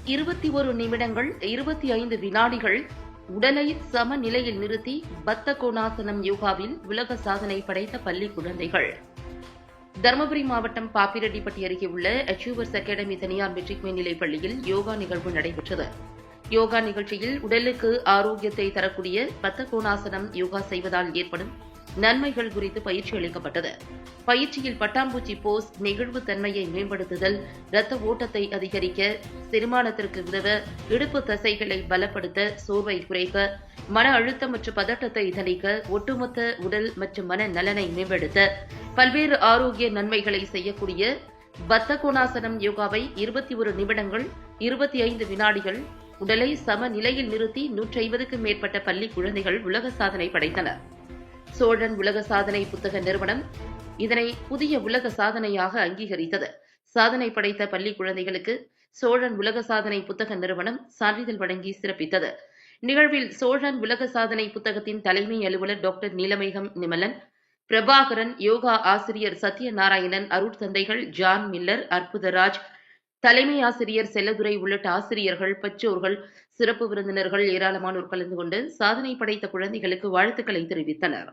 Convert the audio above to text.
21 நிமிடங்கள் 25 வினாடிகள் உடலை சமநிலையில் நிறுத்தி பத்த கோணாசனம் யோகாவில் உலக சாதனை படைத்த பள்ளி குழந்தைகள். தருமபுரி மாவட்டம் பாப்பிரெட்டிப்பட்டி அருகே உள்ள அச்சீவர்ஸ் அகாடமி தனியார் மெட்ரிக் மேல்நிலைப் பள்ளியில் யோகா நிகழ்வு நடைபெற்றது. யோகா நிகழ்ச்சியில் உடலுக்கு ஆரோக்கியத்தை தரக்கூடிய பத்த கோணாசனம் யோகா செய்வதால் ஏற்படும் நன்மைகள் குறித்து பயிற்சி அளிக்கப்பட்டது. பயிற்சியில் பட்டாம்பூச்சி போஸ், நெகிழ்வு தன்மையை மேம்படுத்துதல், இரத்த ஓட்டத்தை அதிகரிக்க, செரிமானத்திற்கு உதவ, இடுப்பு தசைகளை பலப்படுத்த, சோர்வை குறைக்க, மன அழுத்தம் மற்றும் பதட்டத்தை தணிக்க, ஒட்டுமொத்த உடல் மற்றும் மன நலனை மேம்படுத்த, பல்வேறு ஆரோக்கிய நன்மைகளை செய்யக்கூடிய பத்த கோணாசனம் யோகாவை 21 நிமிடங்கள் 25 வினாடிகள் உடலை சமநிலையில் நிறுத்தி 150க்கும் மேற்பட்ட பள்ளி குழந்தைகள் உலக சாதனை படைத்தனர். சோழன் உலக சாதனை புத்தக நிறுவனம் இதனை புதிய உலக சாதனையாக அங்கீகரித்தது. சாதனை படைத்த பள்ளி குழந்தைகளுக்கு சோழன் உலக சாதனை புத்தக நிறுவனம் சான்றிதழ் வழங்கி சிறப்பித்தது. நிகழ்வில் சோழன் உலக சாதனை புத்தகத்தின் தலைமை அலுவலர் டாக்டர் நீலமேகம் நிமலன், பிரபாகரன், யோகா ஆசிரியர் சத்யநாராயணன், அருட்தந்தைகள் ஜான் மில்லர், அற்புதராஜ், தலைமை ஆசிரியர் செல்லதுரை உள்ளிட்ட ஆசிரியர்கள், பெற்றோர்கள், சிறப்பு விருந்தினர்கள் ஏராளமானோர் கலந்து கொண்டு சாதனை படைத்த குழந்தைகளுக்கு வாழ்த்துக்களை தெரிவித்தனர்.